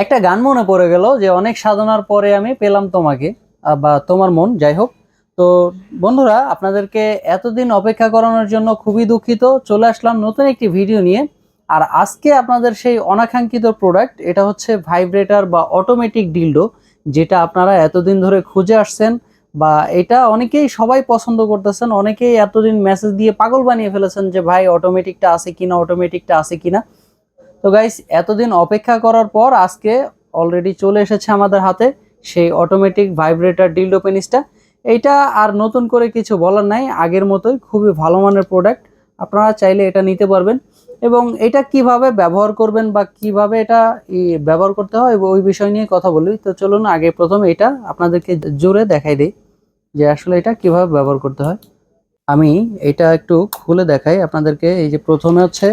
একটা গান মনে পড়ে গেল যে অনেক সাধনার পরে আমি পেলাম তোমাকে, বা তোমার মন, যাই হোক। তো বন্ধুরা, আপনাদেরকে এতদিন অপেক্ষা করানোর জন্য খুবই দুঃখিত। চলে আসলাম নতুন একটি ভিডিও নিয়ে। আর আজকে আপনাদের সেই অনাকাঙ্ক্ষিত প্রোডাক্ট, এটা হচ্ছে ভাইব্রেটর বা অটোমেটিক ডিলডো, যেটা আপনারা এতদিন ধরে খুঁজে আসছেন, বা এটা অনেকেই সবাই পছন্দ করতেছেন। অনেকেই এতদিন মেসেজ দিয়ে পাগল বানিয়ে ফেলেছেন যে ভাই অটোমেটিকটা আছে কিনা, অটোমেটিকটা আছে কিনা। তো গাইস, এতদিন অপেক্ষা করার পর আজকে অলরেডি চলে এসেছে আমাদের হাতে সেই অটোমেটিক ভাইব্রেটর ডিলডো পেনিসটা। এইটা আর নতুন করে কিছু বলার নাই, আগের মতোই খুবই ভালো মানের প্রোডাক্ট। আপনারা চাইলে এটা নিতে পারবেন, এবং এটা কিভাবে ব্যবহার করবেন বা কিভাবে এটা ব্যবহার করতে হয় ওই বিষয় নিয়ে কথা বলি। তো চলুন আগে প্রথমে এটা আপনাদেরকে জোরে দেখাই দিই যে আসলে এটা কিভাবে ব্যবহার করতে হয়। আমি এটা একটু খুলে দেখাই আপনাদেরকে। এই যে প্রথমে হচ্ছে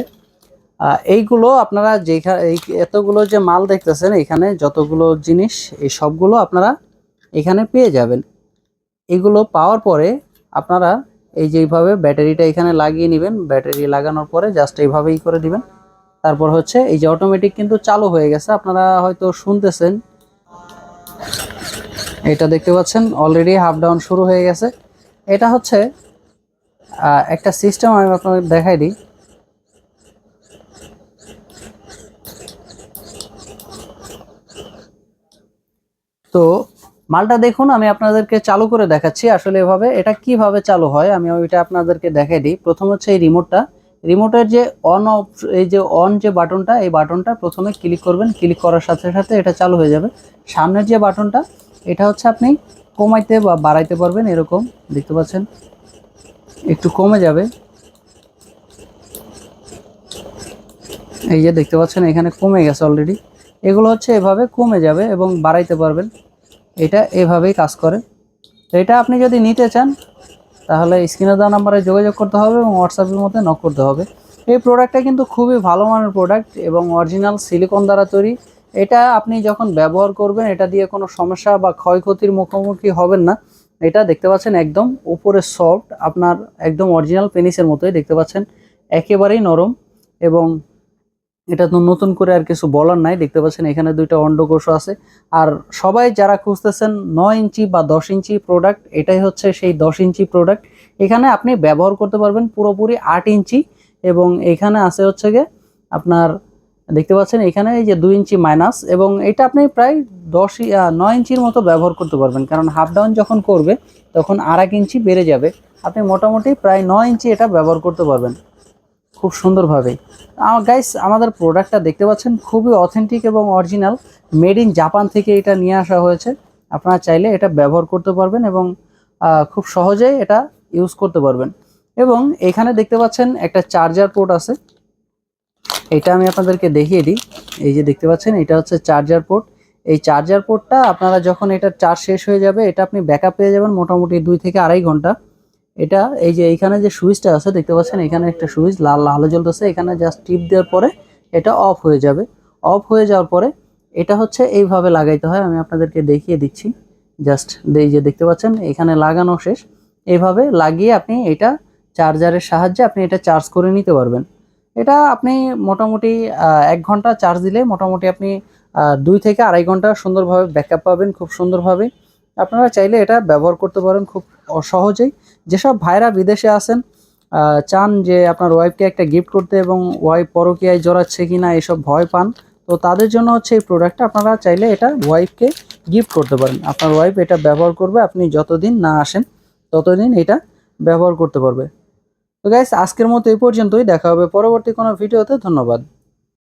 এইগুলো আপনারা যেখানে এতগুলো যে মাল দেখতেছেন, এখানে যতগুলো জিনিস, এই সবগুলো আপনারা এখানে পেয়ে যাবেন। এগুলো পাওয়ার পরে আপনারা এই যে এইভাবে ব্যাটারিটা এখানে লাগিয়ে নেবেন। ব্যাটারি লাগানোর পরে জাস্ট এইভাবেই করে দিবেন। তারপর হচ্ছে এই যে অটোমেটিক কিন্তু চালু হয়ে গেছে, আপনারা হয়তো শুনতেছেন, এটা দেখতে পাচ্ছেন অলরেডি হাফ ডাউন শুরু হয়ে গেছে। এটা হচ্ছে একটা সিস্টেম, আমি আপনাদের দেখাই দিই। তো মালটা দেখুন, আমি আপনাদেরকে চালু করে দেখাচ্ছি আসলে এভাবে এটা কিভাবে চালু হয়। আমি ওইটা আপনাদেরকে দেখাই দিই। প্রথম হচ্ছে এই রিমোটটা, রিমোটের যে অন অফ, এই যে অন যে বাটনটা, এই বাটনটা প্রথমে ক্লিক করবেন। ক্লিক করার সাথে সাথে এটা চালু হয়ে যাবে। সামনের যে বাটনটা, এটা হচ্ছে আপনি কমাইতে বা বাড়াইতে পারবেন। এরকম দেখতে পাচ্ছেন একটু কমে যাবে, এই যে দেখতে পাচ্ছেন এখানে কমে গেছে অলরেডি। এগুলো হচ্ছে এভাবে কমে যাবে এবং বাড়াইতে পারবেন। এটা এভাবেই কাজ করে। তো এটা আপনি যদি নিতে চান তাহলে স্ক্রিনে দেওয়া নাম্বারে যোগাযোগ করতে হবে এবং হোয়াটসঅ্যাপের মধ্যে নক করতে হবে। এই প্রোডাক্টটা কিন্তু খুবই ভালো মানের প্রোডাক্ট এবং অরিজিনাল সিলিকন দ্বারা তৈরি। এটা আপনি যখন ব্যবহার করবেন, এটা দিয়ে কোনো সমস্যা বা ক্ষয়ক্ষতির মুখোমুখি হবেন না। এটা দেখতে পাচ্ছেন একদম উপরে সফট, আপনার একদম অরিজিনাল পেনিসের মতোই দেখতে পাচ্ছেন, একেবারেই নরম। এবং এটা তো নতুন করে আর কিছু বলার নাই। দেখতে পাচ্ছেন এখানে দুইটা অন্ডকোষ আছে। আর সবাই যারা খুঁজতেছেন 9 ইঞ্চি বা 10 ইঞ্চি প্রোডাক্ট, এটাই হচ্ছে সেই 10 ইঞ্চি প্রোডাক্ট। এখানে আপনি ব্যবহার করতে পারবেন পুরোপুরি 8 ইঞ্চি, এবং এখানে আছে হচ্ছে গিয়ে আপনার দেখতে পাচ্ছেন এখানে এই যে 2 ইঞ্চি মাইনাস, এবং এটা আপনি প্রায় 9 ইঞ্চির মতো ব্যবহার করতে পারবেন, কারণ হাফ ডাউন যখন করবে তখন আর 1 ইঞ্চি বেড়ে যাবে। আপনি মোটামুটি প্রায় 9 ইঞ্চি এটা ব্যবহার করতে পারবেন খুব সুন্দরভাবে। গাইস, আমাদের প্রোডাক্টটা দেখতে পাচ্ছেন খুবই অথেন্টিক এবং অরিজিনাল, মেড ইন জাপান থেকে এটা নিয়ে আসা হয়েছে। আপনারা চাইলে এটা ব্যবহার করতে পারবেন এবং খুব সহজেই এটা ইউজ করতে পারবেন। এবং এখানে দেখতে পাচ্ছেন একটা চার্জার পোর্ট আছে, এটা আমি আপনাদেরকে দেখিয়ে দিই। এই যে দেখতে পাচ্ছেন এটা হচ্ছে চার্জার পোর্ট। এই চার্জার পোর্টটা আপনারা যখন এটা চার্জ শেষ হয়ে যাবে, এটা আপনি ব্যাকআপ পেয়ে যাবেন মোটামুটি 2 থেকে আড়াই ঘন্টা। এটা এই যে এইখানে যে সুইচটা আছে দেখতে পাচ্ছেন, এখানে একটা সুইচ লাল আলো জ্বলতেছে, এখানে জাস্ট টিপ দেওয়ার পরে এটা অফ হয়ে যাবে। অফ হয়ে যাওয়ার পরে এটা হচ্ছে এইভাবে লাগাইতে হয়, আমি আপনাদেরকে দেখিয়ে দিচ্ছি। জাস্ট এই যে দেখতে পাচ্ছেন এখানে লাগানো শেষ। এইভাবে লাগিয়ে আপনি এটা চার্জারের সাহায্যে আপনি এটা চার্জ করে নিতে পারবেন। এটা আপনি মোটামুটি 1 ঘন্টা চার্জ দিলে মোটামুটি আপনি 2 থেকে আড়াই ঘন্টা সুন্দরভাবে ব্যাকআপ পাবেন খুব সুন্দরভাবে। আপনারা চাইলে এটা ব্যবহার করতে পারেন খুব সহজেই। যেসব ভাইরা বিদেশে আছেন, চান যে আপনার ওয়াইফকে একটা গিফট করতে এবং ওয়াইফ পরকীয়ায় জড়াচ্ছে কিনা এসব ভয় পান, তো তাদের জন্য হচ্ছে এই প্রোডাক্টটা। আপনারা চাইলে এটা ওয়াইফকে গিফট করতে পারেন। আপনার ওয়াইফ এটা ব্যবহার করবে, আপনি যতদিন না আসেন ততদিন এটা ব্যবহার করতে পারবে। তো গাইস, আজকের মতো এই পর্যন্তই। দেখা হবে পরবর্তী কোনো ভিডিওতে। ধন্যবাদ।